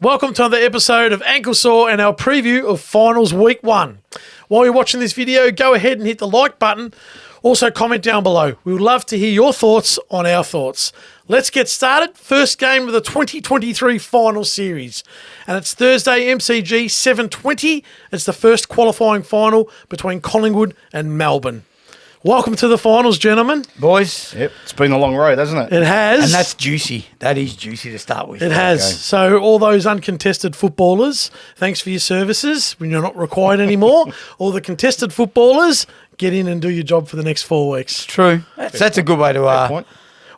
Welcome to another episode of Ankle Sore and our preview of Finals Week 1. While you're watching this video, go ahead and hit the like button. Also, comment down below. We would love to hear your thoughts on our thoughts. Let's get started. First game of the 2023 final series. And it's Thursday, MCG 7:20. It's the first qualifying final between Collingwood and Melbourne. Welcome to the finals, gentlemen. Boys. Yep, it's been a long road, hasn't it? It has. And that's juicy. That is juicy to start with. It has. Okay. So all those uncontested footballers, thanks for your services when you're not required anymore. All the contested footballers, get in and do your job for the next 4 weeks. True. That's a good way to... Fair point.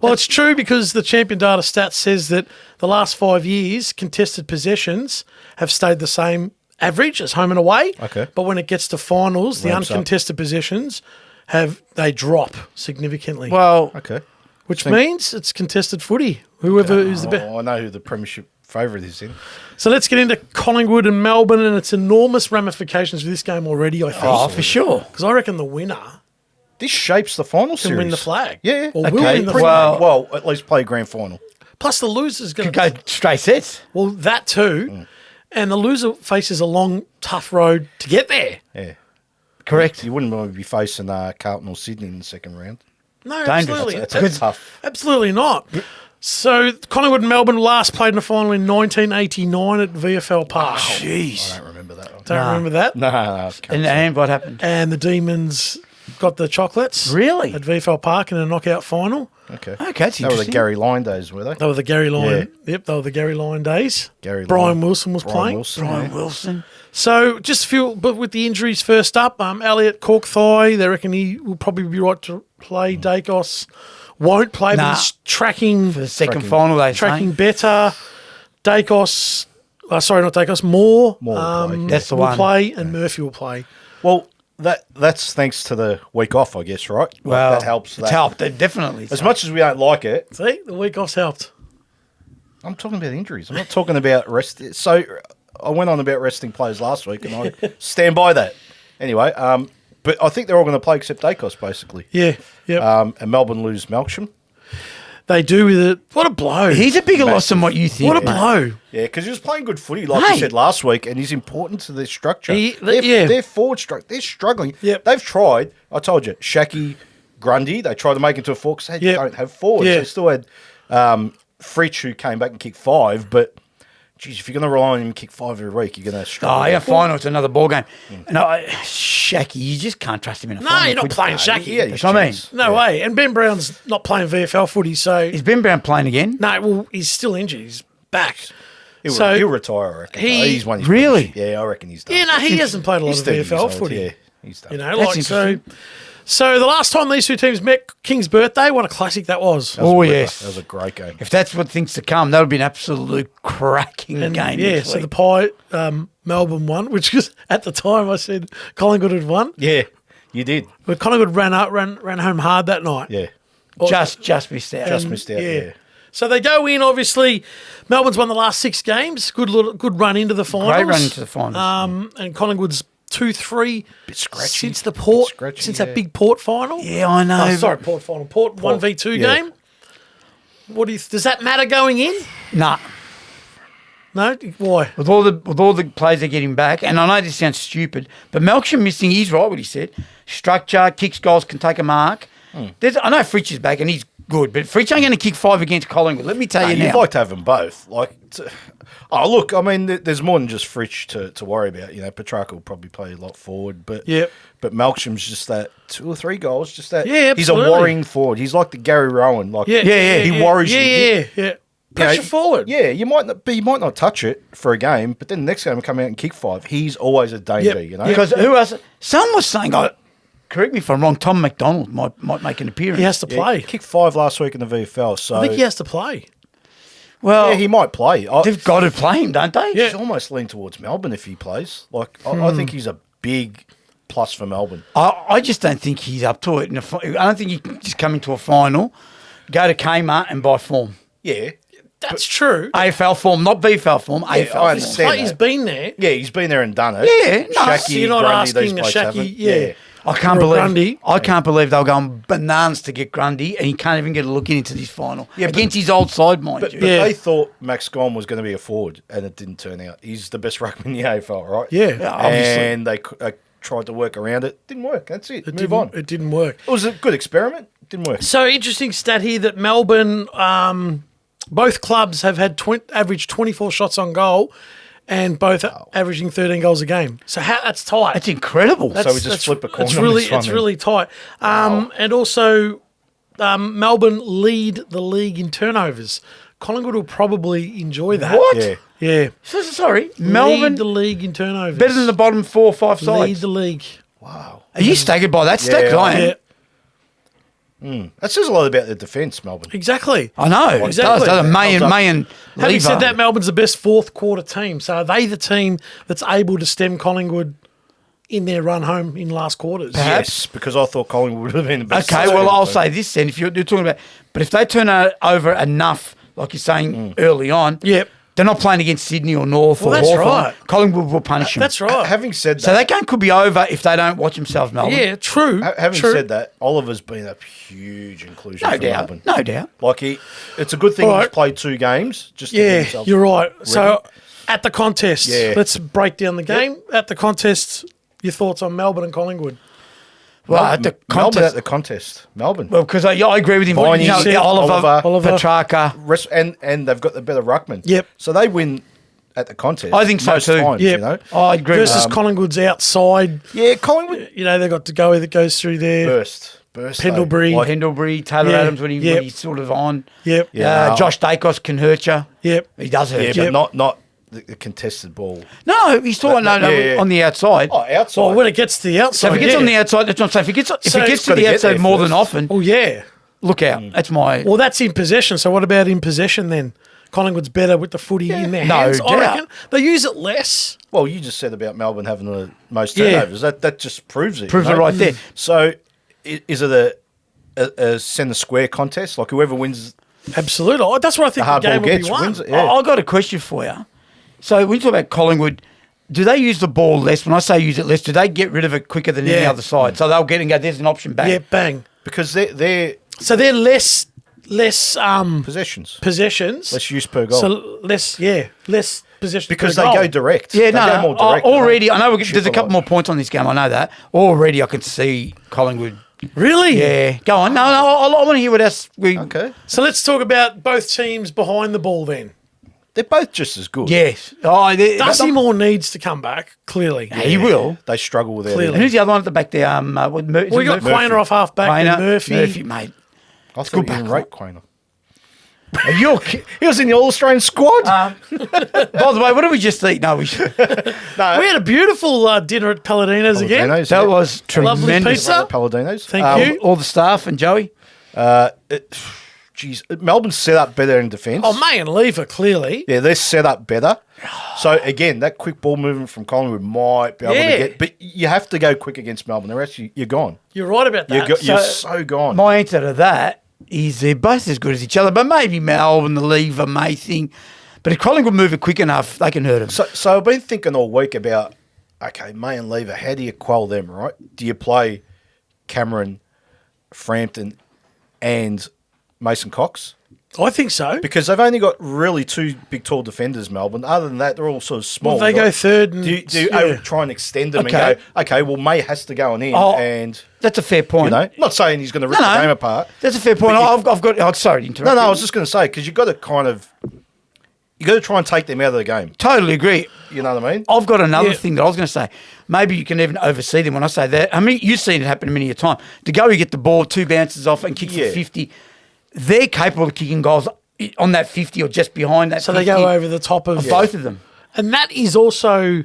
Well, it's true because the Champion Data Stats says that the last 5 years, contested possessions have stayed the same average as home and away. Okay. But when it gets to finals, the Ramps up. uncontested possessions they drop significantly. Well, Okay. which means it's contested footy. Whoever is the best. Oh, I know who the premiership favourite is in. So let's get into Collingwood and Melbourne and its enormous ramifications for this game already, I think. oh, for sure. Because I reckon the winner This shapes the final can series. win the flag. Yeah. Or will Okay, win the well- flag. Well, at least play grand final. Plus the loser's going Could to... go straight sets. Well, that too. And the loser faces a long, tough road to get there. Yeah. Correct. You wouldn't want to be facing Carlton or Sydney in the second round. No, Dangerous. absolutely. That's tough. Absolutely not. So Collingwood and Melbourne last played in a final in 1989 at VFL Park. Jeez. I don't remember that one. Don't remember that? No, can't say. And what happened? And the Demons got the chocolates. Really? At VFL Park in a knockout final. Okay. Okay, that's They were the interesting. Gary Lyon days, were they? They were the Gary Lyon. Yep, they were the Gary Lyon days. Gary Brian Lyon. Wilson was Brian playing. Wilson, Brian yeah. Wilson. So just feel, but with the injuries first up, Elliott cork thigh. They reckon he will probably be right to play. Dacos won't play, but Nah. he's tracking For the second Tracking- final, they tracking say. better. Dacos, sorry, not Dacos. Moore Moore will play. That's the will one. play, and Murphy will play. Well, that's thanks to the week off, I guess, right? Like, Well, that helps. It's helped, definitely. As much as we don't like it, See, the week off's helped. I'm talking about injuries. I'm not talking about rest. So I went on about resting players last week, and I stand by that. Anyway, but I think they're all going to play except Dacos, basically. Yeah, yeah. And Melbourne lose Melksham. They do with it. What a blow! He's a bigger loss than what you think. what a mate. blow! Yeah, because he was playing good footy, like Hey. you said last week, and he's important to their structure. Yeah. They're forward structure. They're struggling. Yep. They've tried. I told you, Shaki, Grundy, they tried to make into a forward because they Yep. don't have forwards. Yeah. They still had Fritsch, who came back and kicked 5, but geez, if you're going to rely on him to kick 5 every week, you're going to struggle. Oh, yeah, final, it's another ball game. No, Shaki, you just can't trust him in a No, final. you're not could you? playing Shaki. Yeah, That's what I mean. No way. And Ben Brown's not playing VFL footy, so Is Ben Brown playing again? no. Well, he's still injured. He's back. He'll retire, I reckon. He's won his Really? premiership. Yeah, I reckon he's done. Yeah, no, he hasn't played a lot He's of 30 years VFL old, footy. Yeah, he's done. You know, That's like so. interesting. So the last time these two teams met, King's birthday. What a classic that was. That was a Oh, ripper. yes. That was a great game. If that's what things to come, that would be an absolute cracking And game. yeah, next so week. the Pie Melbourne won, which was at the time I said Collingwood had won, Yeah, you did. but Collingwood ran home hard that night. Yeah, just missed out. just missed out. Yeah. So they go in. Obviously, Melbourne's won the last 6 games. Good run into the finals. Great run into the finals. And Collingwood's 2-3 Bit scratchy. since the Port, scratchy, since yeah. that big Port final. Yeah, I know. Oh, sorry, Port final. Port 1v2 yeah. game. What does that matter going in? Nah. No, why? With all the players they're getting back, and I know this sounds stupid, but Melksham missing, he's right what he said. Structure, kicks, goals, can take a mark. I know Fritsch is back and he's good, but Fritsch ain't going to kick 5 against Collingwood. Let me tell you You'd now. like to have them both. Look, I mean, there's more than just Fritsch to worry about. You know, Petrarca will probably play a lot forward, but Yep. but Melksham's just that 2 or 3 goals. Just that. Yeah, he's a absolutely. worrying forward. He's like the Gary Rowan. Like, Yeah, he worries you. Yeah. You know, Pressure forward. Yeah, you might not touch it for a game, but then the next game will come out and kick 5. He's always a danger. Yep. You know, Because who else? Someone was saying, correct me if I'm wrong, Tom McDonald might make an appearance. He has to Yeah, play. he kicked 5 last week in the VFL. So I think he has to play. Well, yeah, he might play. they've got to play him, don't they? Yeah. He's almost lean towards Melbourne if he plays. Like, I think he's a big plus for Melbourne. I just don't think he's up to it. I don't think he can just come into a final, go to Kmart and buy form. Yeah. That's true. AFL form, not VFL form, AFL I form. understand. He's been there. Yeah, he's been there and done it. Yeah, no, Shaki, So you're not Grundy, asking these a blokes Shaki. haven't. Yeah. I can't or a believe Grundy. I can't believe they were going bananas to get Grundy, and he can't even get a look into this final Yeah, against his old side, mind But you. Yeah. they thought Max Gorn was going to be a forward, and it didn't turn out. He's the best ruckman in the AFL, right? Yeah. Obviously. And they tried to work around it. Didn't work. That's it. Move didn't, on. It didn't work. It was a good experiment. Didn't work. So interesting stat here that Melbourne, both clubs have had averaged 24 shots on goal, and both averaging 13 goals a game. So that's tight. That's incredible. So we just flip a coin It's on really, this one it's then. really tight. And also, Melbourne lead the league in turnovers. Collingwood will probably enjoy that. What? Yeah. Yeah. Sorry, Lead Melbourne the league in turnovers. better than the bottom 4 or 5 sides. lead the league. Wow. Are you staggered by that stat? 'Cause I am. Yeah. That says a lot about the defence, Melbourne. Exactly. I know. Exactly. It does. May and Well Having said Lever. that, Melbourne's the best fourth quarter team. So are they the team that's able to stem Collingwood in their run home in last quarters? Yes, because I thought Collingwood would have been the best. Okay, team. well, I'll say this then. If you're talking about, but if they turn over enough, like you're saying early on, Yep. they're not playing against Sydney or North Well, or that's Hawthorn. right. Collingwood will punish them. That's right. Having said that, So that game could be over if they don't watch themselves, Melbourne. Yeah, true. having true. said that, Oliver's been a huge inclusion No for doubt. Melbourne. No doubt. Like it's a good thing All he's right. played 2 games. Just to get Yeah, himself you're right. So ready. at the contest, Yeah. let's break down the game. At the contest, your thoughts on Melbourne and Collingwood? Well, at the Melbourne contest. at the contest. Melbourne. Well, because I agree with him. Viney, You know, Oliver, Oliver. Petrarca. And they've got the better ruckman. Yep. So they win at the contest. I think so most too. Times, Yep. you know. I agree with Versus Collingwood's outside. Yeah, Collingwood You know, they've got to go that goes through there. burst. Pendlebury. though. Like, Pendlebury, Taylor Yeah, Adams when yep. he's sort of on. Yep. Yeah. Josh Dacos can hurt you. Yep. He does hurt yeah, you. but Yep. not the contested ball. No, he's talking yeah. on the outside. Oh, outside. Well, when it gets to the outside, So if he gets yeah. on the outside, that's what I'm saying. If he gets So to it's the gotta get outside there more first. than often, Oh, yeah. look out. That's my. Well, that's in possession. So what about in possession then? Collingwood's better with the footy in their No hands. I doubt. reckon they use it less. Well, you just said about Melbourne having the most Yeah. turnovers. That just proves it. Proves you it know? right there. So, is it a centre square contest? Like whoever wins Absolutely. Oh, that's what I think the hard the game ball will gets be won. wins it. Yeah. I got a question for you. So when you talk about Collingwood, do they use the ball less? When I say use it less, do they get rid of it quicker than any Yeah. other side? So they'll get and go, there's an option back. Yeah, bang. Because they're So they're less possessions. possessions. Less use per goal. So less possessions because per they goal. go direct. Yeah, They no, go more direct. They already, don't I know chip there's a lot. couple more points on this game. I know that. Already I can see Collingwood. Really? Yeah, go on. No, I want to hear what else we. Okay. So let's talk about both teams behind the ball then. They're both just as good. Yes. Dusty Moore needs to come back, clearly. He will. They struggle with Clearly. And it. who's the other one at the back there? We got Quainer off half back and Murphy. mate. I thought good you didn't back rate Quainer. He was in the All-Australian squad. By the way, what did we just eat? No, we should. We had a beautiful dinner at Palladino's again. Palladino's, That yeah. was Lovely tremendous. pizza. Palladino's. Thank you. All the staff and Joey. Geez, Melbourne's set up better in defence. Oh, May and Lever, clearly. Yeah, they're set up better. So again, that quick ball movement from Collingwood might be able Yeah. to get, but you have to go quick against Melbourne. The rest, you're gone. You're right about that. You're so gone. My answer to that is they're both as good as each other, but maybe Melbourne, the Lever, May thing. But if Collingwood move it quick enough, they can hurt them. So I've been thinking all week about, okay, May and Lever, how do you quell them, right? Do you play Cameron, Frampton, and Mason Cox? I think so. Because they've only got really 2 big, tall defenders, Melbourne. Other than that, they're all sort of small. Well, they go right? third and Do you yeah. try and extend them Okay. and go, okay, well, May has to go on in, Oh, and, That's a fair point. you know, not saying he's going to rip No, the no. game apart. That's a fair point. But I've got. Oh, sorry to interrupt. No, you. I was just going to say, because you've got to you got to try and take them out of the game. Totally agree. You know what I mean? I've got another Yeah. thing that I was going to say. Maybe you can even oversee them when I say that. I mean, you've seen it happen many a time. To go, you get the ball, 2 bounces off and kick Yeah. for 50. They're capable of kicking goals on that 50 or just behind that So 50. they go over the top of Both of them. And that is also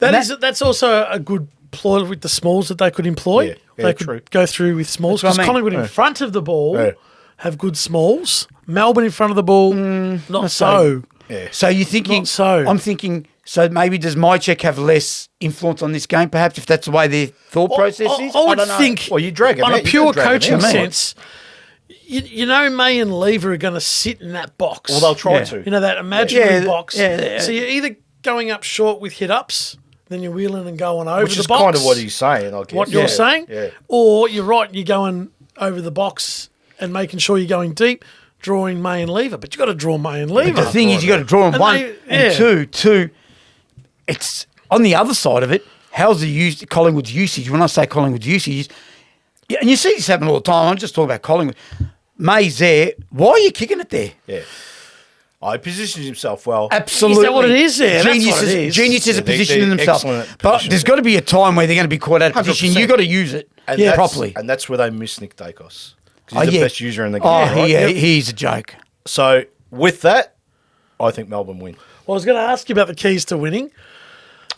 And that's also a good ploy with the smalls that they could employ. Yeah, yeah, they could true. go through with smalls That's because what I mean. Collingwood in front of the ball Yeah. have good smalls. Melbourne in front of the ball, not so. Yeah. So you're thinking. Not so. I'm thinking. So maybe does Mychek have less influence on this game? Perhaps if that's the way their thought process is. I would don't know. think Well, you drag 'em on out, a you pure gotta drag 'em coaching out, mate. sense. You know, May and Lever are going to sit in that box. Well, they'll try Yeah. to. You know, that imaginary Yeah, box. yeah. So you're either going up short with hit ups, then you're wheeling and going over Which the is box. kind of what he's saying, I guess. What you're saying? Yeah. Or you're right, you're going over the box and making sure you're going deep, drawing May and lever. But you got to draw May and lever. The thing is, you got to draw in And one they- and yeah. two. It's on the other side of it. How's the Collingwood's usage? When I say Collingwood's usage, yeah, and you see this happen all the time. I'm just talking about Collingwood. May's there. Why are you kicking it there? Yeah. He positions himself well. Absolutely. Is that what it is there? That's what it is. Geniuses are Yeah, they're positioning themselves. excellent at But positioning. there's got to be a time where they're going to be caught out of position. 100%. You've got to use it And Yeah. that's- properly. And that's where they miss Nick Dacos. Because he's the best user in the game. Oh, right? he's a joke. So, with that, I think Melbourne win. Well, I was going to ask you about the keys to winning.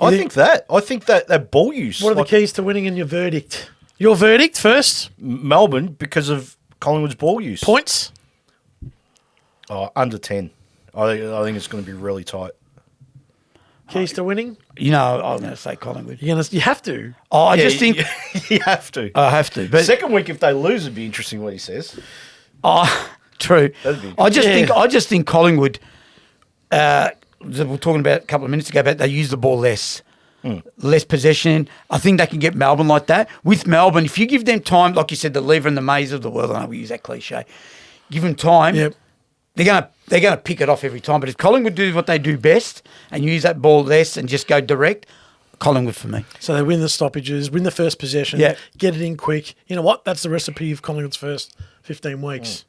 I think that ball use. What are the like keys to winning in your verdict? Your verdict first. Melbourne, because of Collingwood's ball use. Points. Under 10. I think it's going to be really tight. Keys to winning. You know, I'm going to say Collingwood. You have to. Oh, I Yeah, just think you have to. I have to. But Second week, if they lose, it'd be interesting what he says. oh, true. That'd be- I Yeah. just think Collingwood. We were talking about a couple of minutes ago about they use the ball less. Less possession. I think they can get Melbourne like that. With Melbourne, if you give them time, like you said, the lever and the maze of the world, I know we use that cliche. Give them time, Yep. they're gonna pick it off every time. But if Collingwood do what they do best and use that ball less and just go direct, Collingwood for me. So they win the stoppages, win the first possession, Yeah. get it in quick. You know what? That's the recipe of Collingwood's first 15 weeks.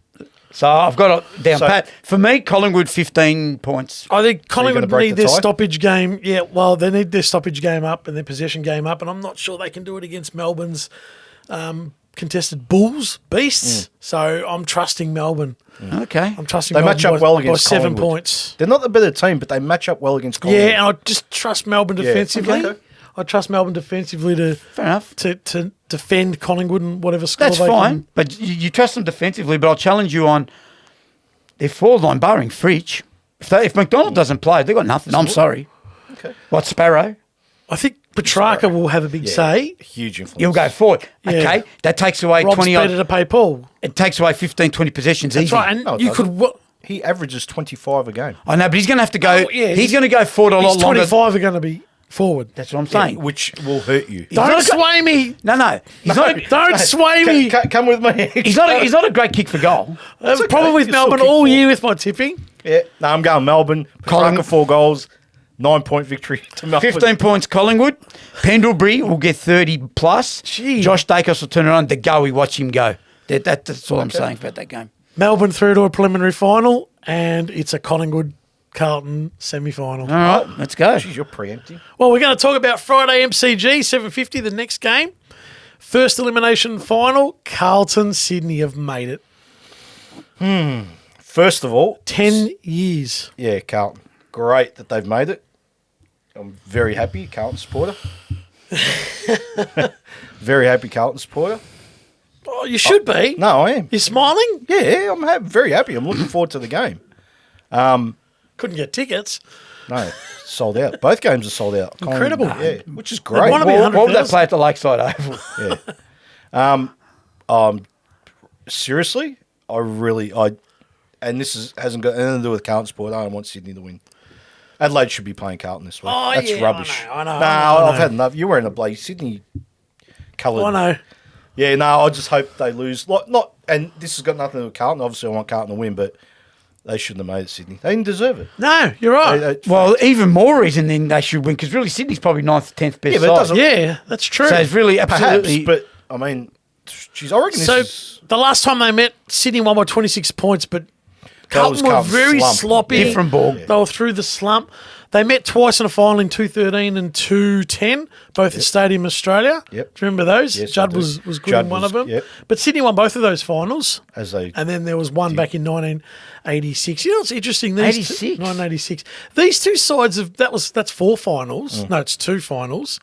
So I've got it down So- pat. For me, Collingwood 15 points. I think gonna Collingwood break need the their tie? stoppage game. Yeah, well, they need their stoppage game up and their possession game up, and I'm not sure they can do it against Melbourne's contested Bulls, Beasts. So I'm trusting Melbourne. Okay. I'm trusting They Melbourne match up well against by 7 Collingwood. points. They're not the better team, but they match up well against Collingwood. Yeah, and I just trust Melbourne defensively. okay. I trust Melbourne defensively to Fair enough. to defend Collingwood and whatever score That's they fine. can. But you trust them defensively, but I'll challenge you on their forward line, barring Fritsch. If McDonald doesn't play, they've got nothing. I'm sorry. Okay. What, Sparrow? I think Petrarca will have a big say. Huge influence. He'll go forward. Yeah. Okay. That takes away Rob's 20 better to pay Paul. It takes away 15, 20 possessions That's easy. right, and No, it you doesn't. could. He averages 25 a game. I know, but he's going to have to go. Oh, yeah, he's going to go forward a lot His longer. 25 are going to be forward. That's what I'm saying. Which will hurt you. not Don't a go- sway me. No. He's not. Don't sway me. Come with me. He's not a great kick for goal. That's okay. problem with You still Melbourne kick all forward. year with my tipping. Yeah. No, I'm going Melbourne. Petrarca Collingwood. 4 goals. 9-point victory to Melbourne. 15 points Collingwood. Pendlebury will get 30 plus. Gee. Josh Dacos will turn around. The go, watch him go. That's all I'm saying about that game. Melbourne through to a preliminary final, and it's a Collingwood Carlton semi-final. All right, let's go. Jeez, you're preempting. Well, we're going to talk about Friday MCG 7:50, the next game. First elimination final. Carlton Sydney have made it. First of all, 10 years. yeah, Carlton. Great that they've made it. I'm very happy, Carlton supporter. Very happy, Carlton supporter. Oh, you should be. No, I am. You're smiling? Yeah, I'm very happy. I'm looking forward to the game. Couldn't get tickets. No, sold out. Both games are sold out. Incredible. Yeah, which is great. wanna be What would 100,000. they play at the Lakeside Oval? Yeah. Seriously, and this hasn't got anything to do with Carlton sport. I don't want Sydney to win. Adelaide should be playing Carlton this week. Oh, That's yeah, rubbish. I know. I've had enough. You're wearing a bloody Sydney coloured. I know. Yeah, no, I just hope they lose. And this has got nothing to do with Carlton. Obviously, I want Carlton to win, but they shouldn't have made it, Sydney. They didn't deserve it. No, you're right. Well, even more reason then they should win because really Sydney's probably 9th, 10th best Yeah, but it side. doesn't- Yeah, that's true. So it's really perhaps, absolutely. but I mean, geez, I reckon So this is the last time they met, Sydney won by 26 points, but was Carlton were Carlton's very slump. sloppy. Different ball. They were through the slump. They met twice in a final in 2013 and 2010, both at Stadium Australia. Yep. Do you remember those? Yes, Judd I do. was good Judd in one was- of them. yep. But Sydney won both of those finals. as they. And then there was one back in 1986. You know what's interesting? 86? 1986. These two sides of that's 4 finals. Mm. No, it's 2 finals.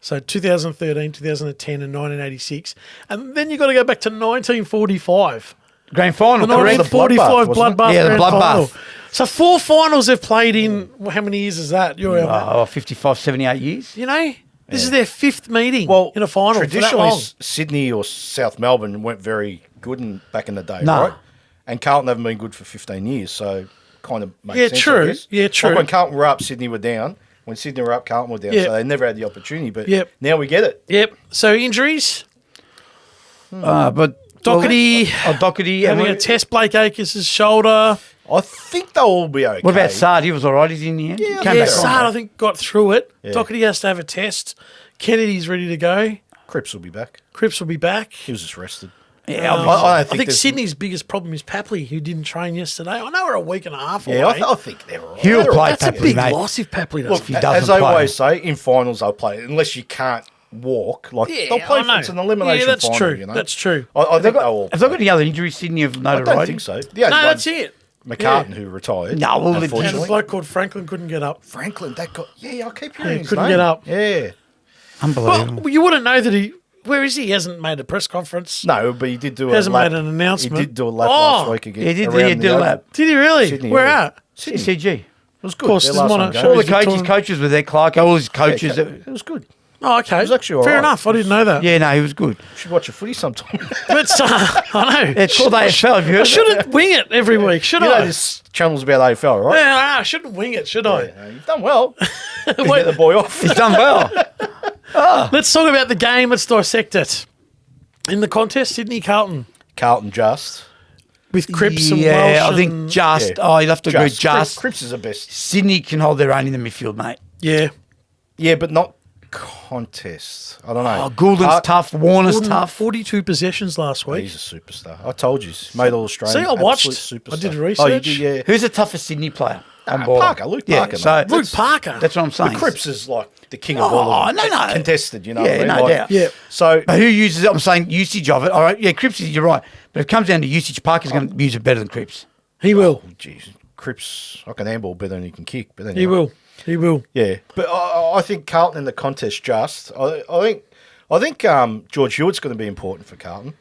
So 2013, 2010, and 1986. And then you've got to go back to 1945. Grand final, The correct? 1945 bloodbath, wasn't it? bloodbath Yeah, the grand bloodbath. final. So 4 finals they've played in. Well, how many years is that? You're 55, 78 years. you know, this is their 5th meeting Well, in a final. For that traditionally, long. Sydney or South Melbourne weren't very good back in the day, No. right? And Carlton haven't been good for 15 years, so kind of makes Yeah, sense. true. I guess. Yeah, true. Like when Carlton were up, Sydney were down. when Sydney were up, Carlton were down, Yep. so they never had the opportunity. But Yep. now we get it. Yep. So injuries. But Doherty Doherty. having a test. Blake Acres' shoulder. I think they'll all be okay. What about Sard? He was all right. He's in the end. Yeah, Came Yeah, back on. Sard, I think, got through it. Yeah. Doherty has to have a test. Kennedy's ready to go. Cripps will be back. Cripps will be back. He was just rested. Yeah, I don't think, Sydney's biggest problem is Papley, who didn't train yesterday. I know we're a week and a half away. Yeah, I think they're all right. He'll They're all play right. That's a Papley, big mate. loss if Papley doesn't. Look, he doesn't as I play. always say, in finals they'll play unless you can't walk. Like Yeah, they'll play. I know. It's an elimination. Yeah, that's final, true. You know? That's true. I think they'll all. Have they got any other injuries, Sydney, of I notoriety? don't think so. Yeah, No, that's it. McCartan, who retired. No, well, And a unfortunately. bloke called Franklin couldn't get up. Franklin, that got. Yeah, I keep hearing his couldn't name. get up. Yeah. Unbelievable. Well, you wouldn't know that he. Where is he? He hasn't made a press conference. No, but he did do Hasn't a lap. made an announcement. He did do a lap Oh. last week again. He did around do the a Oval. lap. Did he really? Sydney, Where yeah. at? Sydney. CG. It was good. course, Their doesn't last wanna one show go. All the Is he talking- coaches were there, Clark. All his coaches. It was good. Oh, okay. It was actually all fair right. enough. I didn't know that. Yeah, no, he was good. You should watch a footy sometime. But I know. It's called AFL. Have you I heard of it? shouldn't wing it every week, should you know I? this channel's about AFL, right? Yeah, I shouldn't wing it, should I? Yeah, you've done well. Wait, Get the boy off. He's done well. let's talk about the game. Let's dissect it. In the contest, Sydney Carlton Carlton just. with Cripps and Yeah, Welsh. I think and- just. Yeah. Oh, you'll have to agree. Just. Cripps is the best. Sydney can hold their own in the midfield, mate. Yeah. Yeah, but not contest. I don't know. Oh, Goulden's tough. Warner's Gordon, tough. 42 possessions last week. He's a superstar. I told you. He's made all Australian. See, I watched. Absolute superstar. I did Oh, you research. did, yeah. Who's the toughest Sydney player? on Ah, ball? Parker, Luke Yeah, Parker, so mate. Luke Parker. That's what I'm saying. But Cripps is like the king of all of them. no. Contested, you know Yeah, what I mean? no Like, doubt. Yeah. So, But who uses it? I'm saying usage of it. All right, yeah, Cripps, you're right. But if it comes down to usage, Parker's going to use it better than Cripps. He will. geez, Cripps, I can handball better than he can kick. But He will. He will. Yeah, but I think Carlton in the contest just. I think George Hewitt's going to be important for Carlton.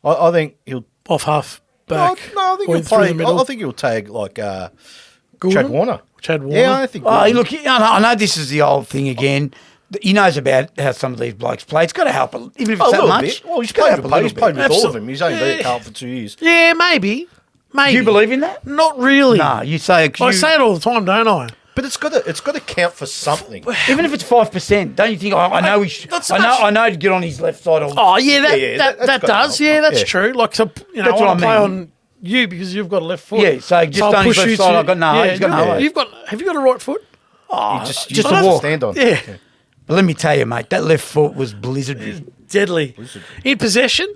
I think he'll Off half back. No, I think or he'll through play. the middle. I think he'll tag like Chad Goulden? Warner. Chad Warner. Yeah, I think. Oh, Warner. look, I know this is the old thing again. He knows about how some of these blokes play. It's got to help, even if Oh, it's a that little much. bit. Well, he's It's gotta played help a with little bit. all of Absolutely. them. He's only been Yeah. at Carlton for 2 years. Yeah, maybe. Maybe. Do you believe in that? Not really. No, you say. I say it all the time, don't I? But it's got to count for something. Even if it's 5%, don't you think? I know we should. That's I know to get on his left side. Oh, yeah, Yeah, that that's got does. to Yeah, help. that's Yeah. true. Like, to, I That's what want to I play mean. on you because you've got a left foot. Yeah, so just I'll on his push left you side, to- I've got no. He's got no. Have you got a right foot? Just just to a walk. stand on. Yeah. But let me tell you, mate, that left foot was blizzard. Deadly. In possession,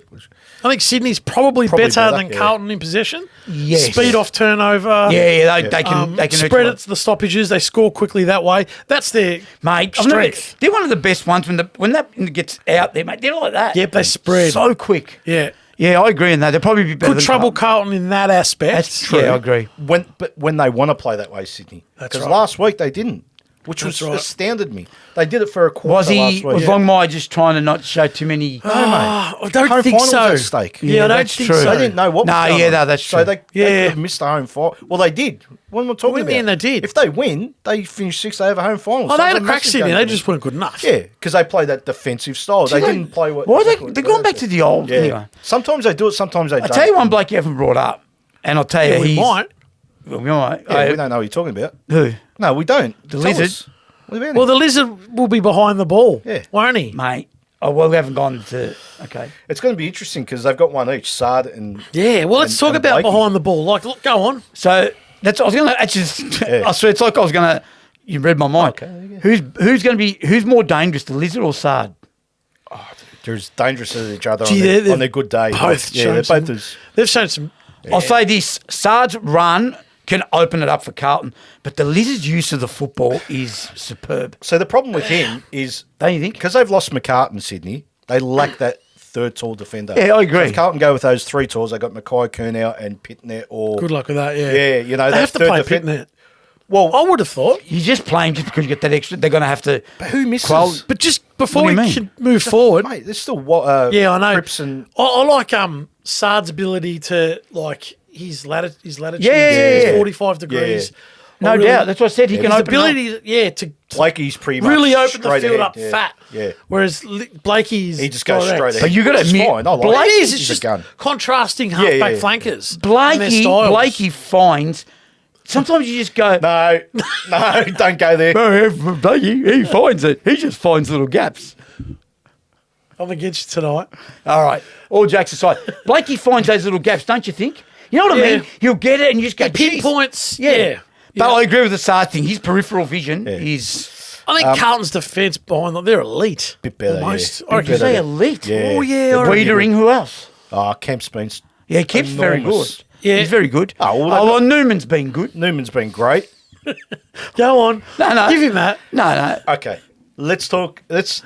I think Sydney's probably Probably better better, than yeah. Carlton in possession. Yes. Speed off turnover. Yeah, they can hurt spread you. it to the stoppages. They score quickly that way. That's their Mate, strength. they're one of the best ones when that gets out there, mate. They're like that. Yep, they spread. so quick. Yeah. Yeah, I agree in that. They'll probably be better Good than trouble Carlton. Carlton in that aspect. That's true. Yeah, I agree. When they want to play that way, Sydney. That's Because right. last week they didn't, which That's was right. astounded me. They did it for a quarter Was last week. Longmire just trying to not show too many? No, mate. I don't Home think finals so. at stake. Yeah, I don't that's think true. so. They didn't know what was No, going yeah, on. no, that's So true. they Yeah. could have missed the home final. Well, they did. When we're talking in about the end, they did. If they win, they finish sixth. They have a home final. Oh, So they had it's a crack massive Sydney. game They for just them. weren't good enough. Yeah, because they play that defensive style. They didn't play what. Why exactly they're what going back to the old? Yeah. Anyway, Sometimes they do it. Sometimes they I don't. tell you one bloke you haven't brought up, and I'll tell you Yeah, we he's. might. Well, we might. Yeah, we don't know what you're talking about. Who, No, we don't. The Tell Lizard? us. What about Well, him? the Lizard will be behind the ball, Yeah. won't he? mate? Oh well, we haven't gone to. Okay. It's going to be interesting because they've got one each, Sard and. Yeah, well, let's And- talk and about Blakey. behind the ball. Like, look, go on. So that's. I was going to actually. Yeah. I swear, it's like I was going to. You read my mind. Okay, there you go. Who's going to be? Who's more dangerous, the Lizard or Sard? They're as dangerous as each other Gee, on their good day. both Yeah, shown they're both some- as. They've shown some. I'll say this: Sard's run can open it up for Carlton, but the Lizard's use of the football is superb. So the problem with him is Don't you think? because they've lost McCartan, Sydney, they lack that third tall defender. Yeah, I agree. So if Carlton go with those three talls, they got Mackay, Kurnow, and Pittner. Or Good luck with that, yeah. Yeah, you know They that have to third play defender. Pittner. Well, I would have thought. You're just playing just because you get that extra. They're going to have to. but who misses? But just before What do we you can move forward, Mate, there's still what? yeah, I know. Cripps and I like Sard's ability to like his latitude. Yeah, is yeah. 45 degrees. No I really- doubt. That's what I said. He can his open it up. ability, yeah, to Blakey's pretty much really open the straight field ahead, up yeah. fat. Yeah, Whereas Blakey's he just goes direct. straight ahead. But you gotta Which is admit, fine. I like Blake- It is. He's It's a just gun. contrasting yeah, halfback yeah. flankers. and their Blakey styles. finds sometimes you just go, No, don't go there. "Oh, he finds it. He just finds little gaps." I'm against you tonight. All right, all jokes aside, Blakey finds those little gaps, don't you think? You know what I Yeah. mean? He'll get it and you just go, "Geez." Pinpoints. Yeah. But Yeah. I agree with the Sarge thing. His peripheral vision is... I think Carlton's defence behind them, they're elite. Bit better, Almost. yeah. I Bit reckon. You say better. elite? Yeah. Oh, yeah. I reckon. Wiedering, who else? Kemp's been Yeah, Kemp's very enormous. good. Yeah. He's very good. Oh, well, well, Newman's been good. Newman's been great. Go on. No. Give him that. No. Okay, let's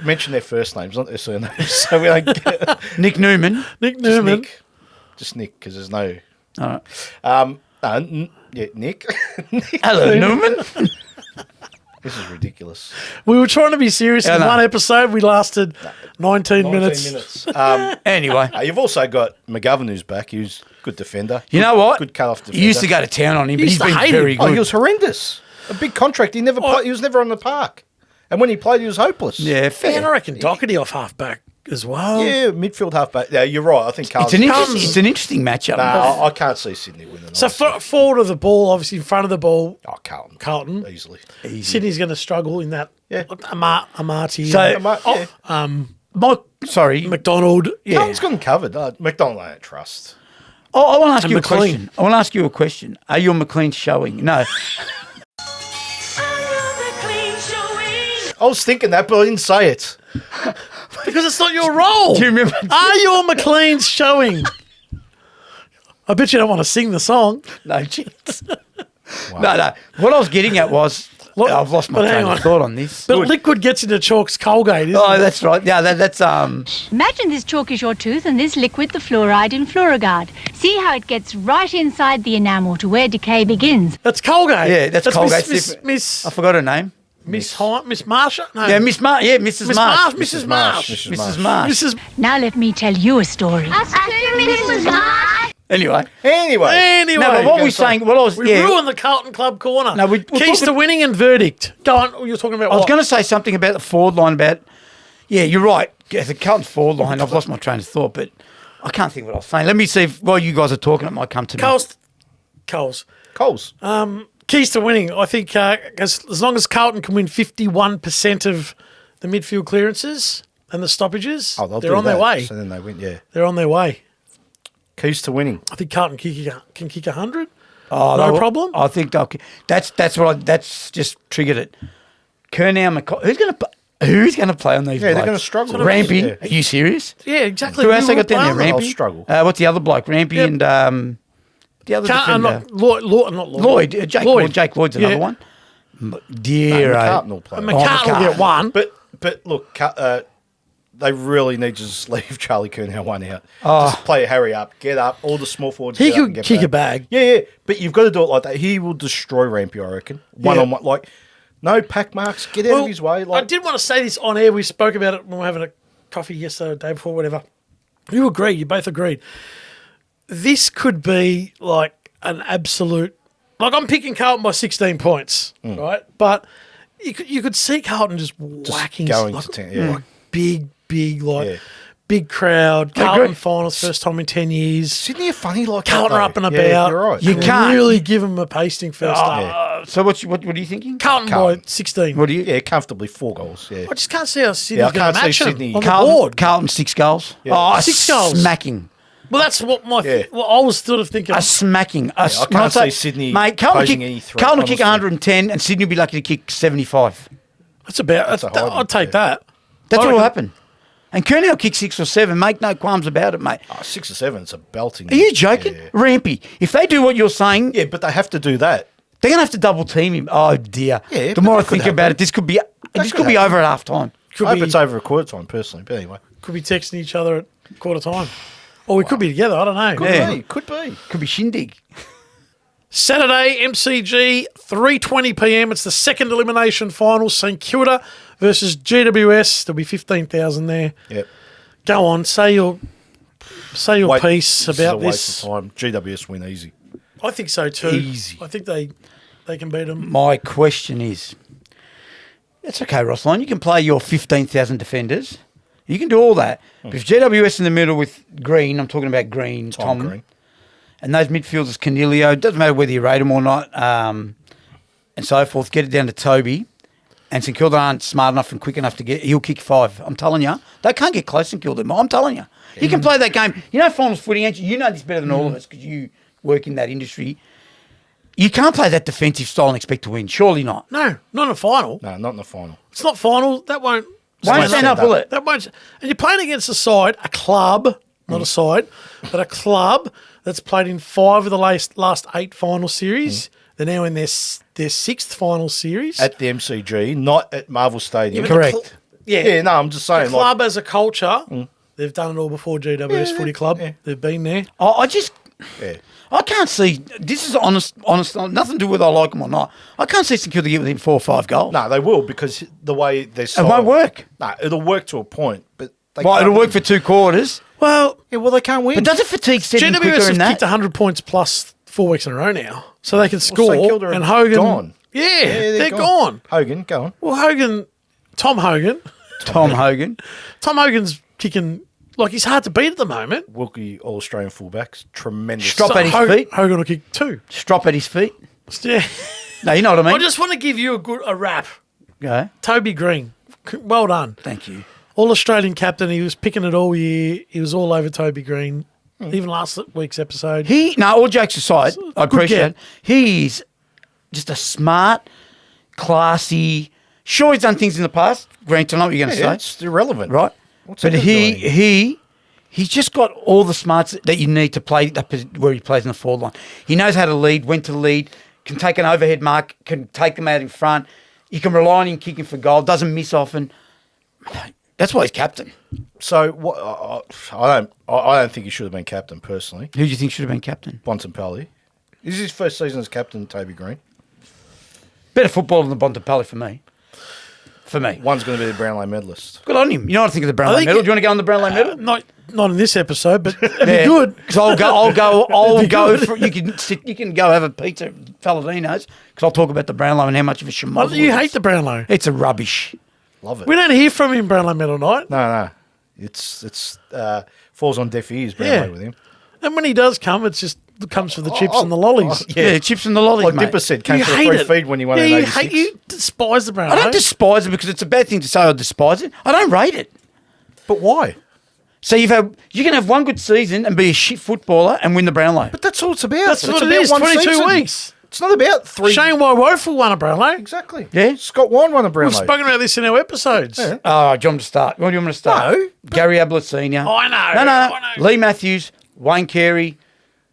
mention their first names, not their surnames, so we don't get Nick Newman. Nick just Newman. Nick. Just Nick, because there's no. All right. Nick. Hello, Newman. This is ridiculous. We were trying to be serious Yeah, in no. one episode. We lasted 19 minutes. Anyway, You've also got McGovern who's back, who's good defender. you know what? Good cut-off defender. He used to go to town on him, but Used he's to been hate very him. Oh, good. he was horrendous. A big contract. He never played. He was never on the park. And when he played, he was hopeless. Yeah, fair. And I reckon Doherty off halfback as well. Yeah, midfield halfback. Yeah, you're right. I think It's Carlton. it's an interesting matchup. Nah, I can't see Sydney winning. So honestly. forward of the ball, obviously in front of the ball, Carlton. Carlton. Easily. Sydney's going to struggle in that. Yeah. Amati. So- Yeah. McDonald. Carlton's got him covered. McDonald I don't trust. I want to ask And you a McLean. question. I want to ask you a question. Are your McLean showing? No. I was thinking that, but I didn't say it. Because it's not your role. Do you remember? Are your McLean's showing? I bet you don't want to sing the song. No chance. No. What I was getting at was, I've lost my But hang train on. of thought on this. But liquid gets into Chalk's Colgate, isn't Oh, it? that's right. Yeah, that's Imagine this chalk is your tooth and this liquid the fluoride in Fluorogard. See how it gets right inside the enamel to where decay begins. That's Colgate. Yeah, that's Colgate. Miss I forgot her name. Marsha? No. Yeah, Mrs. Marsh. Mrs. Marsh. Mrs. Marsh. Mrs. Marsh. Mrs. Now let me tell you a story. Anyway. Anyway. No, but what we're saying, We ruined the Carlton Club corner. No, we're Keys talking- to winning and verdict. Go on. You're talking about I was what? going to say something about the forward line about, yeah, you're right. Yeah, the Carlton forward line, I've lost my train of thought, but I can't think what I was saying. Let me see if while you guys are talking, it might come to me. Coles. Coles. Keys to winning. I think as long as Carlton can win 51% of the midfield clearances and the stoppages, They'll they're do on their that, way. So then they win, yeah. They're on their way. Keys to winning. I think Carlton can kick 100. Oh, No problem. I think that's just triggered it. Kernow, who's going to play on these? Yeah, they're blokes? gonna struggle. Rampy, Yeah. are you serious? Yeah, exactly. Who else they We got down there? were playing. Rampy. I'll struggle. What's the other bloke? Rampy Yep. and the other defender. Not Lloyd. Jake Lloyd. Lloyd. Jake Lloyd's another Yeah. one. Dear, McCartan will play. McCartan will get one. But look, they really need to just leave Charlie Kernow one out. Oh. Just play hurry up, get up. All the small forwards. He get up could and get kick back. a bag. Yeah. But you've got to do it like that. He will destroy Rampy, I reckon. One on one, like no pack marks. Get out of his way. Like I did want to say this on air. We spoke about it when we were having a coffee yesterday, or the day before, whatever. You agreed. You both agreed. This could be like an absolute. Like I'm picking Carlton by 16 points, right? But you could see Carlton just whacking, going like, to 10, yeah. like big, Yeah. big crowd. I Carlton agree. finals, first time in 10 years. Sydney are funny like Carlton that, are up and though. about. Yeah, you're right. You can't- really give them a pasting first up. So what are you thinking? Carlton by Carlton. 16. What do you? Yeah, comfortably 4 goals. Yeah. I just can't see how Sydney's I going to can't see match them Sydney- on the board. Carlton 6 goals. Yeah. Oh, 6 goals. Smacking. Well, that's what Yeah. well, I was sort of thinking. A smacking. I can't see Sydney Mate, Carlton posing kick, any threat, Carlton kick honestly. 110 and Sydney will be lucky to kick 75. That's about. That's a high one, I'd take yeah. that. That's I what will reckon- happen. And Kernow will kick 6 or 7. Make no qualms about it, mate. 6 or 7, it's a belting. Are you joking? Yeah. Rampy. If they do what you're saying, Yeah, but they have to do that. they're going to have to double team him. Oh, dear. Yeah, the more I but that think could about happen. it, this could be could over at half time. Could I hope be, it's over a quarter time, personally. But anyway. could be texting each other at quarter time, or we could be together. I don't know. Could Yeah. be. Could be. Could be shindig. Saturday, MCG, 3:20 p.m. It's the second elimination final. St Kilda versus GWS. There'll be 15,000 there. Yep. Go on, say your Wait, piece this is about a waste this. of time. GWS win easy. I think so too. Easy. I think they can beat them. My question is, it's okay, Rossline. You can play your 15,000 defenders. You can do all that. But if GWS in the middle with Green, I'm talking about Green, Tom, Green. and those midfielders, Canelio, doesn't matter whether you rate them or not, and so forth, get it down to Toby. And St Kilda aren't smart enough and quick enough to he'll kick 5. I'm telling you. They can't get close to St Kilda. I'm telling you. You can play that game. You know finals footy, Andrew, you know this better than all of us because you work in that industry. You can't play that defensive style and expect to win. Surely not. No, not in a final. No, not in the final. It's not final. That won't Stand up, will it? That won't. And you're playing against a side, a club, not a side, but a club that's played in 5 of the last 8 final series. They're now in their 6th final series. At the MCG, not at Marvel Stadium. Yeah, but Correct. Yeah, no, I'm just saying. The club as a culture, they've done it all before. GWS Footy Club, yeah. they've been there. Yeah. I can't see. This is honest. Nothing to do with I like them or not. I can't see St Kilda get within 4 or 5 goals. No, they will because the way they're It won't work. No, it'll work to a point, but they Well, can't it'll work win. for 2 quarters. Well, Yeah, well, they can't win. But does it fatigue setting quicker GWS in have that? kicked 100 points plus 4 weeks in a row now, so they can St score. Kilda are And Hogan gone. Yeah, they're gone. Hogan, go on. Well, Tom Hogan's kicking like he's hard to beat at the moment. Wilkie All-Australian fullbacks, tremendous. Strop at his feet. Hogan will kick 2. Strop at his feet. Yeah. No, you know what I mean. I just want to give you a rap. Okay. Toby Green, well done. Thank you. All Australian captain. He was picking it all year. He was all over Toby Green. Even last week's episode. All jokes aside, I appreciate get. it. He's just a smart, classy. Sure, he's done things in the past. Grant, I know what you're going to say. It's irrelevant. Right? What's But he doing? he's just got all the smarts that you need to play where he plays in the forward line. He knows how to lead, when to lead, can take an overhead mark, can take them out in front. You can rely on him kicking for goal, doesn't miss often. That's why he's captain. So what? I don't think he should have been captain personally. Who do you think should have been captain? Bontempelli. This is his first season as captain, Toby Green. Better footballer than Bontempelli for me. One's going to be the Brownlow medalist. Good on him. You know what I think of the Brownlow medal? Do you want to go on the Brownlow medal? Not in this episode, but it'd be good. Because I'll go. You can go have a pizza at Faladino's because I'll talk about the Brownlow and how much of a schmozzle You it hate is. the Brownlow. It's a rubbish. Love it. We don't hear from him Brownlow Medal night. No. It's falls on deaf ears, Brownlow with him. And when he does come, it comes for the chips and the lollies. Yeah, chips and the lollies, Like mate. Dipper said, came You for a hate free it. feed when he won Yeah, in you 86. hate you despise the Brownlow. I don't despise it because it's a bad thing to say I despise it. I don't rate it. But why? So you can have one good season and be a shit footballer and win the Brownlow. But that's all it's about. That's It's what it about is. one 22 season. weeks. It's not about 3. Shane Woeful won a Brownlow. Exactly. Yeah. Scott Wine won a We've Brownlow. spoken about this in our episodes. Yeah. Oh, do you want me to start? Where do you want me to start? No, Gary Ablett Sr. I know, No. I know. Lee Matthews, Wayne Carey.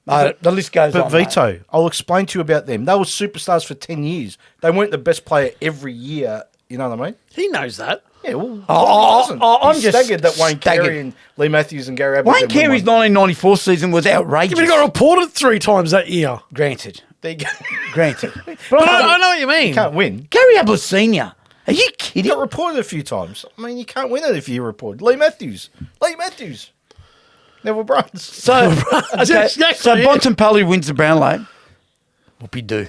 The list goes But on. mate. Vito, I'll explain to you about them. They were superstars for 10 years. They weren't the best player every year. You know what I mean? He knows that. Yeah, well, I'm He's just staggered that Wayne staggered. Carey and Lee Matthews and Gary Ablett. Wayne Carey's 1994 season was outrageous. He got reported 3 times that year. Granted. There you go. Granted. But I know what you mean. Can't win. Gary Ablett Sr. Are you He kidding? got reported a few times. I mean, you can't win it if you report. Lee Matthews. Neville Bruns. So, okay, Exactly, so yeah. Bontempelli wins the Brownlow. Whoopie-doo.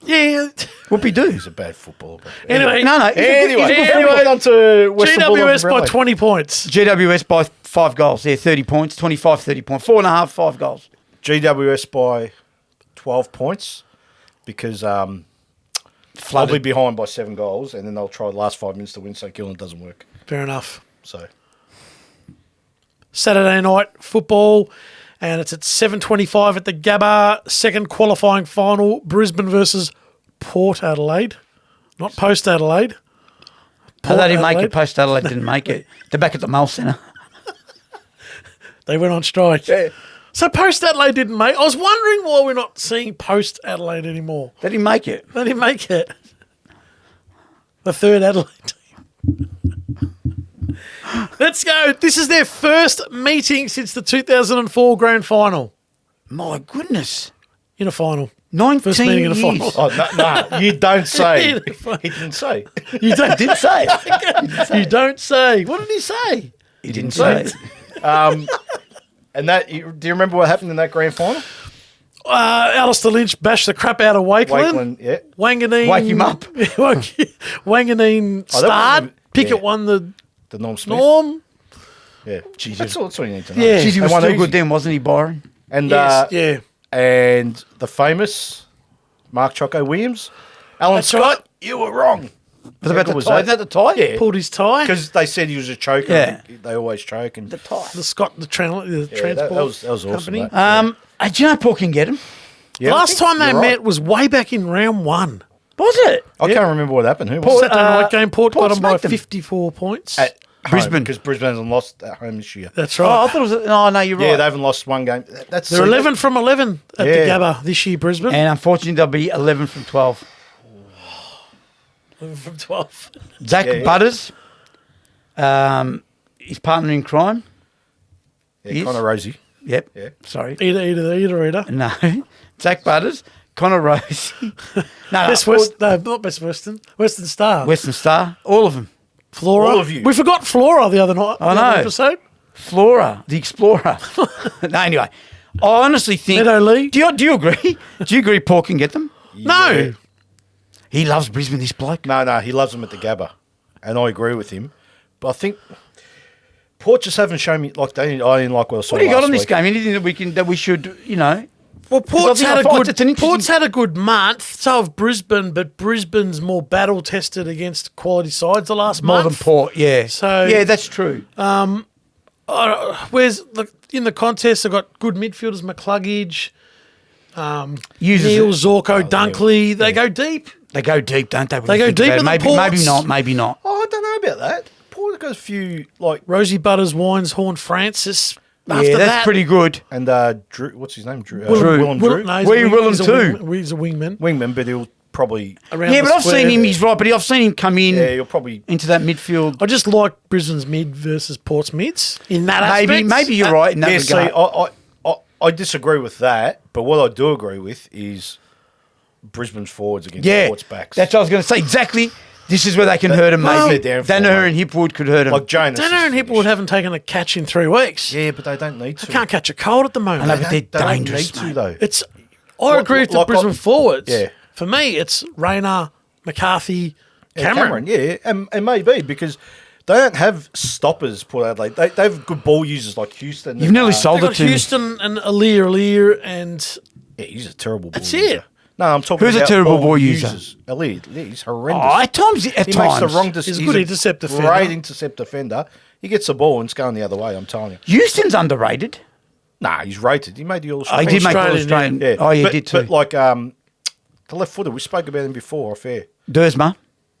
Yeah. Whoopie-doo. He's a bad footballer. But Anyway, No. Anyway, on to Western Bulldogs GWS by Brownlow. 20 points. GWS by 5 goals. Yeah, 30 points. 25, 30 points. 4.5, 5 goals. GWS by 12 points because I'll be Flooded. behind by 7 goals and then they'll try the last 5 minutes to win so Kilda doesn't work. Fair enough. So Saturday night football, and it's at 7:25 at the Gabba. Second qualifying final, Brisbane versus Port Adelaide. Not Post Adelaide. No, they didn't make Adelaide. it. Post Adelaide didn't make it. They're back at the Mail Centre. They went on strike. Yeah. So Post Adelaide didn't make. I was wondering why we're not seeing Post Adelaide anymore. They didn't make it. They didn't make it. The third Adelaide team. Let's go. This is their first meeting since the 2004 grand final. My goodness. In a final. 19 First meeting in a years. final. Oh, no, you don't say. He didn't say. You don't, Didn't say it. you don't say. What did he say? He didn't say it. And that, do you remember what happened in that grand final? Alistair Lynch bashed the crap out of Wakeland. Wakeland, yeah. Wanganeen. Wake him up. Wanganeen Oh, that starred. wasn't- Pickett yeah. won the The Norm Smith. Norm. Yeah. That's all you need to know. Yeah. Jeez, he They was won still easy. good then, wasn't he, Byron? And Yes, and the famous Mark Choco Williams. Alan That's Scott, right. you were wrong. Was about the was tie? that? Is that the tie? Yeah. pulled his tie. Because they said he was a choker. Yeah. They always choke. And The tie. The transport that was awesome, company. mate. Do you know Paul can get him? Yeah, The I last think time they you're right. met was way back in round 1. Was it? I can't remember what happened. Who was Port- it? Saturday night game. Port got Port them by smacked them. 54 points. At Brisbane. Because Brisbane hasn't lost at home this year. That's Oh, right. I thought it was. Oh, no, you're Yeah, right. they haven't lost one game. That's They're 11 from 11 at the Yeah. Gabba this year, Brisbane. And unfortunately, they'll be 11 from 12. 11 from 12. Zach Yeah. Butters, his partner in crime. Yeah, Connor Rosie. Yep. Yeah. Sorry. Eater. No. Zach Butters, Connor Rose. no, Best West, no, not Best Western. Western Star. Western Star. All of them. Flora. All of you. We forgot Flora the other night. I the other know. episode. Flora, the Explorer. No, anyway. I honestly think. Meadow Lee. Do you agree? Do you agree Paul can get them? No. Yeah. He loves Brisbane, this bloke. No, he loves them at the Gabba. And I agree with him. But I think Port just haven't shown me, like, I didn't like what I saw What do you got last on this week. game? Anything that we should, Well, Port's I think had a I thought good. it's an interesting- Port's had a good month. So have Brisbane, but Brisbane's more battle tested against quality sides the last more month. than Port, yeah. So- yeah, that's true. Where's in the contest? They've got good midfielders, McCluggage, Uses Neil, it. Zorko, Dunkley. They go deep. They go deep, don't they? when They you go think deep about it? in the maybe Ports. maybe not. Oh, I don't know about that. Port got a few, like, Rosie Butters, Wines, Horn, Francis. After Yeah, that's that, pretty good. and Drew, what's his name? Drew. Drew. Drew. No, Wee Willem too. He's a wingman. Wingman, but he'll probably, Around Yeah, the but I've square. seen him. He's right, but I've seen him come in he'll probably, into that midfield. I just like Brisbane's mid versus Port's mids in that aspect. Maybe you're right in that yeah, regard. see, I disagree with that, but what I do agree with is Brisbane's forwards against Port's backs. that's what I was going to say. Exactly. This is where they can hurt him. Well, Maybe they're down for Danaher it. and Hipwood could hurt him. like Jonas. Danaher and is Hipwood finished. haven't taken a catch in 3 weeks. Yeah, but they don't need to. They can't catch a cold at the moment. I know, but They they're don't dangerous, need to, mate. though. It's. I agree with the like- Brisbane forwards. Yeah. For me, it's Rayner, McCarthy, Yeah, Cameron. yeah, and maybe because they don't have stoppers, Port Adelaide. They have good ball users like Houston. You've and, nearly They sold it got to me. Houston and Alir, and Yeah, he's a terrible ball That's user. it. No, I'm talking Who's a about terrible ball ball user? users. Elliot, he's horrendous. Oh, at times. he makes the wrong decision. He's a good intercept defender. Great intercept defender. He gets the ball and it's going the other way, I'm telling you. Houston's underrated. Nah, he's rated. He made the Oh, All-Australian. he did make Australian, Australian. Yeah. Oh, yeah, but, he did too. But like the left footer, we spoke about him before, off air. Dersma.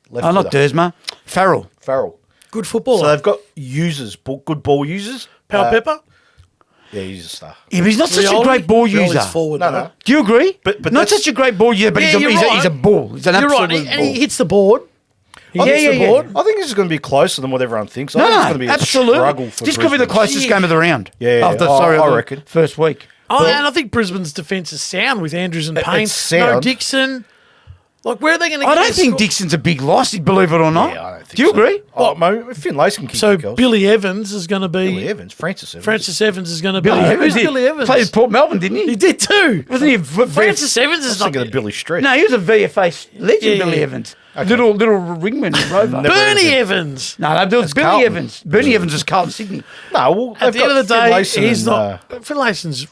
Left Oh, not footer. Dersma. Farrell. Farrell. good footballer. So they've got users, good ball users. Power Pepper. Yeah, he's a star. Yeah, but he's not such a Rioli? great ball Rioli's user. forward, No, though. no. Do you agree? But not that's- such a great ball user, but Yeah, he's, a, you're he's, a, right. he's a bull. He's an You're absolute right, and bull. he hits the board. He I hits think- the board. I think this is going to be closer than what everyone thinks. I No, think it's no, going to be a absolutely. struggle for This could be the Brisbane. closest game of the round. Yeah, Of the, I of the reckon. First week. Oh, and I think Brisbane's defence is sound with Andrews and Payne. it's sound. No Dixon. Like, where are they going to I get don't their think score? Dixon's a big loss, believe it or not. Yeah, I don't think Do you so. agree? Oh, Finn Lace can kick So the goals. Billy Evans is going to be... Billy Evans, Francis Evans. Francis Evans is going to be... Billy Evans. Who's He Billy Evans? Played at Port Melbourne, didn't he? He did too. Wasn't he? Francis Evans I is was not... thinking of Billy Stretch. No, he was a VFA legend, Yeah, Billy yeah. Evans. Little ringman rover. Never Bernie heard of Evans. No, there was Billy Carlton. Evans. Bernie Evans was Carlton Sydney. No, well, At the end of the day, he's not. not... Phil Lason's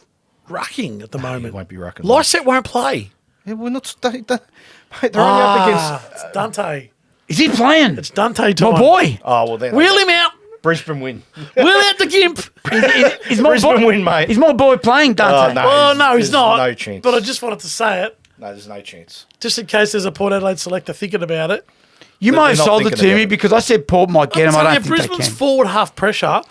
rucking at the moment. He won't be rucking. Lysette won't play. Yeah, we're not. Mate, they're only up against. It's Dante. Is he playing? It's Dante time. My boy. Oh well, then Wheel him out. Brisbane win. Wheel out the gimp. Is my Brisbane boy, win, mate. Is my boy playing, Dante? Oh, no. Oh, no, he's There's not. no chance. But I just wanted to say it, No, there's no chance. just in case there's a Port Adelaide selector thinking about it. You They're might have not sold it thinking to about me it. because I said Port might get him. I I'm don't telling you, think they Brisbane's can. forward half pressure.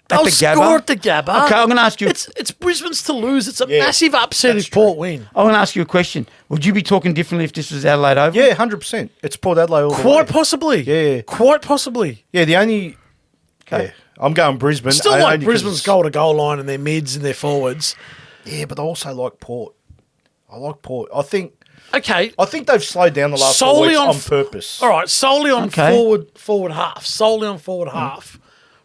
They'll the Gabba? score at the Gabba. Okay, I'm going to ask you. It's Brisbane's to lose. It's a Yeah, massive upset that's if Port win. I'm going to ask you a question. Would you be talking differently if this was Adelaide Oval? Yeah, 100%. It's Port Adelaide all the Quite way. possibly. Yeah. Quite possibly. Yeah, the only. Okay. Yeah, I'm going Brisbane. Still only like 'cause Brisbane's it's- goal-to-goal line and their mids and their forwards. Yeah, but I also like Port. I like Port. I think Okay. they've slowed down the last 4 Solely weeks on on f- purpose. All right, solely on Okay. forward half. Solely on forward half.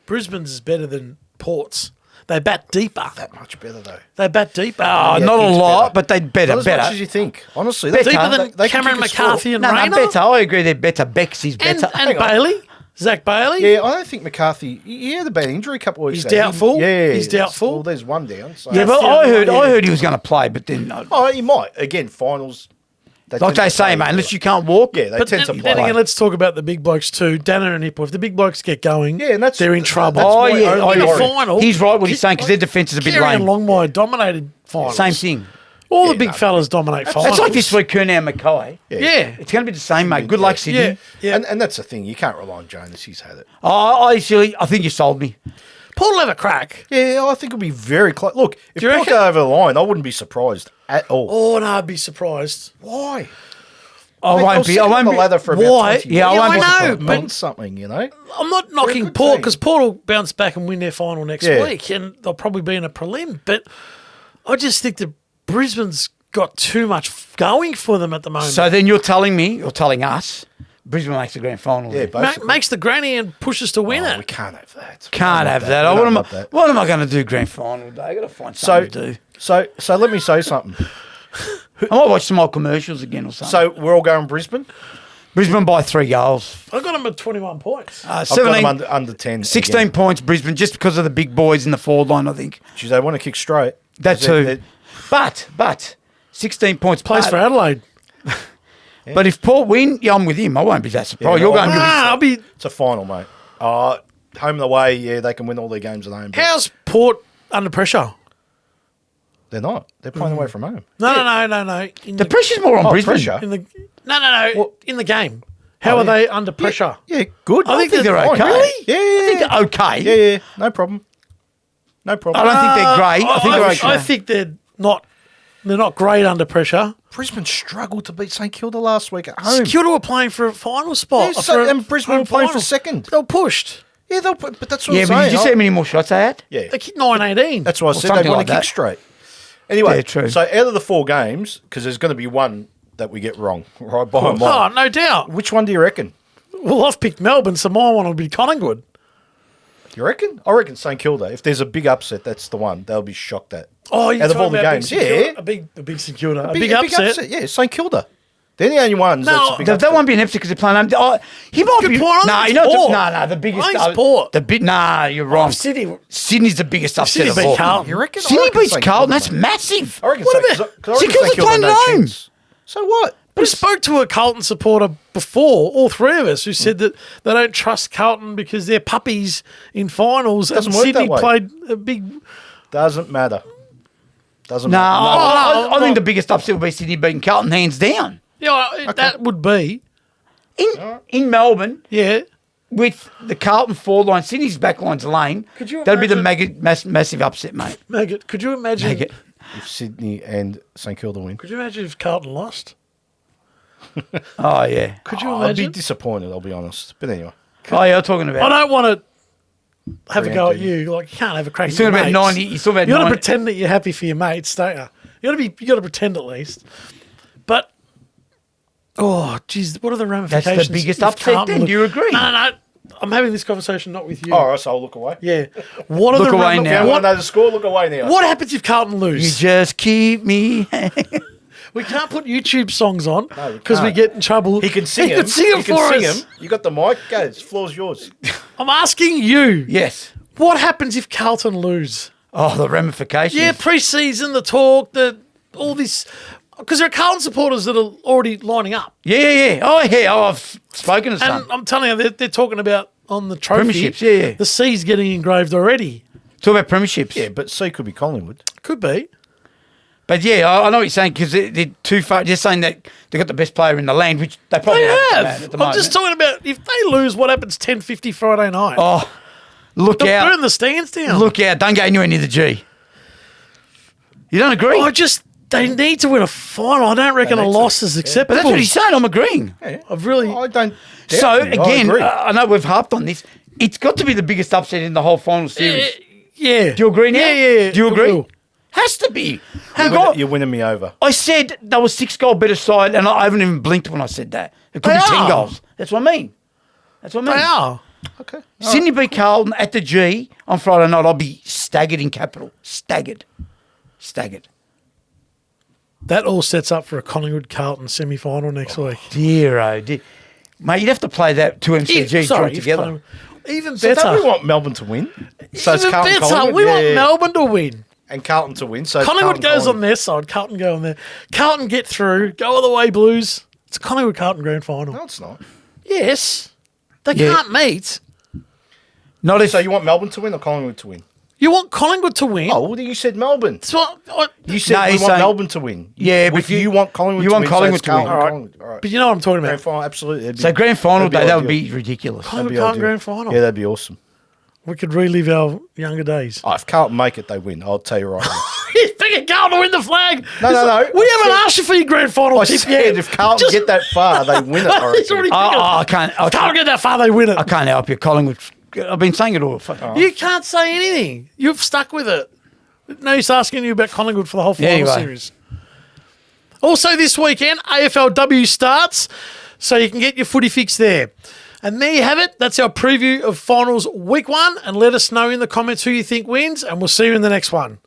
Brisbane's is better than Port's. They bat deeper. That much better though. They bat deeper. Oh, Yeah, not a things lot, better. but they'd better. Not as better. much as you think. Honestly, Better. Deeper than they can Cameron kick a score. McCarthy and no, Rayner better. I agree they're better. Bex is better. and Bailey. Zach Bailey? Yeah, I don't think McCarthy. He had a bad injury a couple of weeks He's ago. doubtful? Yeah, He's doubtful? Well, there's one down. So. Yeah, but the I other heard one, yeah. he was going to play, but then Oh, he might. Again, finals. like tend they to say, play, mate, unless you can't walk. Yeah, they But tend then, to play. then again, let's talk about the big blokes too. Danner and Hippo. If the big blokes get going, Yeah, and that's- they're in trouble. that's Oh my yeah, only in the worry. final, He's right what he's saying because their defence is a bit Carey and lame. Longmire dominated finals. Same thing. All the Yeah, big no, fellas dominate finals. It's like this week, Kernow and Mackay. Yeah. It's going to be the same, mate. Good luck, Sydney. Yeah. Yeah. And that's the thing. You can't rely on Jonas. He's had it. I think you sold me. Paul will have a crack. Yeah, I think it'll be very close. Look, if you Paul reckon? go over the line, I wouldn't be surprised at all. Oh, no, I'd be surprised. Why? I Mate, won't I'll be. sit I on won't the be. lather for about Why? 20 Yeah, I Yeah, won't I be know, surprised. but- Means something, you know. I'm not knocking good Port team. because Port will bounce back and win their final next Yeah. week and they'll probably be in a prelim. But I just think that Brisbane's got too much going for them at the moment. So then you're telling us, Brisbane makes the grand final. Yeah, then. basically. Makes the granny and pushes to win Oh, it. we can't have that. Can't have that. We What don't am want that. what am I going to do grand final day? I got to find So, something to do. so let me say something. I might watch some old commercials again or something. So we're all going Brisbane. Brisbane by 3 goals. I got them at 21 points. I've got 17, them under 10. 16 again. points Brisbane just because of the big boys in the forward line, I think. Geez, they want to kick straight. That They're- too. But 16 points. Plays but, for Adelaide. But if Port win, yeah, I'm with him. I won't be that surprised. Yeah, You're going no, to be. I'll be. It's a final, mate. Home and away, yeah, they can win all their games at home. But How's Port under pressure? they're not. They're playing away from home. No. In The pressure's more on Brisbane. pressure. in the no. What? In the game, how Oh, are yeah. they under pressure? Yeah, good. I think they're fine. okay. Really? Yeah, I think yeah, they're okay. yeah. No problem. No problem. I don't think they're great. I think they're okay. I think they're not. They're not great under pressure. Brisbane struggled to beat St Kilda last week at home. Kilda were playing for a final spot. Yeah, so- for a and Brisbane home were playing for final. second. They were pushed. Yeah, but that's what Yeah, I'm but saying. did you see how many more shots they had? Yeah, They kicked 9-18. that's what I said. something They want like to kick that. straight. Anyway, Yeah, true. so out of the 4 games, because there's going to be one that we get wrong, right, by a Oh, mile. no doubt. Which one do you reckon? Well, I've picked Melbourne, so my one will be Collingwood. You reckon? I reckon St Kilda. If there's a big upset, that's the one. They'll be shocked at. Oh, you're Out of all talking the about games, big St. yeah. Kilda, a big St Kilda, a big upset. Yeah, St Kilda. They're the only ones. No, that's a big That upset. won't be an upset because they're playing. He might Good be. point. I Nah, think you're it's not. Port. Nah. The biggest. I think it's Port. You're wrong. Sydney. Sydney's the biggest upset Sydney of beat all. Carlton. You reckon? I Sydney reckon beats St Carlton. Kilda, That's mate. massive. I reckon What St. about- Cause I reckon St. St. Kilda's Kilda playing no at home. chance. So what? We spoke to a Carlton supporter before, all 3 of us, who said that they don't trust Carlton because they're puppies in finals. Doesn't and work Sydney that way. played a big. Doesn't matter. Doesn't Nah, matter. I think the biggest upset will be Sydney beating Carlton hands down. Yeah, that would be. In Melbourne, Yeah. with the Carlton forward line, Sydney's back line's lame. Could you That'd be the imagine- massive upset, mate. Maggot, could you imagine? Maggot. If Sydney and St Kilda win, Could you imagine if Carlton lost? Oh yeah. Could you I'd be imagine? disappointed. I'll be honest. But anyway, Oh yeah. I'm talking I about. don't want to have a go at Preemptive. you. Like you can't have a crack. You're at talking your about mates. 90. You're talking about You got to 90. pretend that you're happy for your mates, don't you? You got to pretend at least. But oh, geez, what are the ramifications? biggest if upset Carlton then, lo- do you agree? No. I'm having this conversation not with you. all right. So I'll look away. Yeah. What are Look the away If now. you want What, to know the score, look away now. what happens if Carlton You lose? just keep me. We can't put YouTube songs on No, we because we can't. get in trouble. He can sing He them. could sing 'em for us. You got the mic. Go. The floor's yours. I'm asking you. Yes. What happens if Carlton lose? Oh, the ramifications. Yeah, pre-season, the talk, all this, because there are Carlton supporters that are already lining up, Yeah. Oh yeah. Oh, I've spoken to some. and I'm telling you, they're talking about on the trophy. Premierships, yeah. The C's getting engraved already. Talk about premierships. Yeah, but C could be Collingwood. Could be. But yeah, I know what you're saying because they're too far. Just saying that they got the best player in the land, which they probably They have. have. At the I'm just moment. talking about if they lose, what happens 10:50 Friday night? Oh, look They'll out! burn the stands down. Look out! Don't go anywhere near the G. You don't agree? They need to win a final. I don't reckon They a need to. loss is but acceptable. that's what he's saying. I'm agreeing. I've really. I don't. So doubt you. I again, agree. I know we've harped on this. It's got to be the biggest upset in the whole final series. Yeah. Do you agree now? Yeah. Do you I agree? will. Has to be. You're winning me over. I said they were 6-goal better side, and I haven't even blinked when I said that. It could They be 10 are. goals. That's what I mean. That's what I mean. They are. Okay. Sydney beat Carlton at the G on Friday night. I'll be staggered in capital. Staggered. That all sets up for a Collingwood Carlton semi final next week. Dear, oh dear. Mate, you'd have to play that two MCGs joined together. Even So better. don't we want Melbourne to win? So it's Even Carlton, better. Collingwood? We want Yeah. Melbourne to win. And Carlton to win. So Collingwood Carlton, goes on their side. Carlton go on there. Carlton get through. Go all the way, Blues. It's a Collingwood-Carlton grand final. No, it's not. Yes. They Yeah. can't meet. Not if So you want Melbourne to win or Collingwood to win? You want Collingwood to win. Oh, well, you said Melbourne. That's what, You said No, we he's want saying- Melbourne to win. Yeah, but If you want Collingwood you to want win. Collingwood so to win. it's Carlton, All right. Collingwood. All right. but you know what I'm talking Grand about. final, absolutely. That'd be- so grand final that'd be day, that would ideal. be ridiculous. That'd Collingwood be Carlton ideal. grand final. Yeah, that'd be awesome. We could relive our younger days. Oh, if Carlton make it, they win. I'll tell you right now. He's picking Carlton to win the flag. No. We haven't asked you for your grand final I tip said yet. if Carlton get that far, they win it. I He's already reckon. picking. I can't. If Carlton get that far, they win it. I can't help you. Collingwood. I've been saying it all. You can't say anything. You've stuck with it. No use asking you about Collingwood for the whole final Anyway. series. Also this weekend, AFLW starts, so you can get your footy fix there. And there you have it. That's our preview of finals week 1. And let us know in the comments who you think wins, and we'll see you in the next one.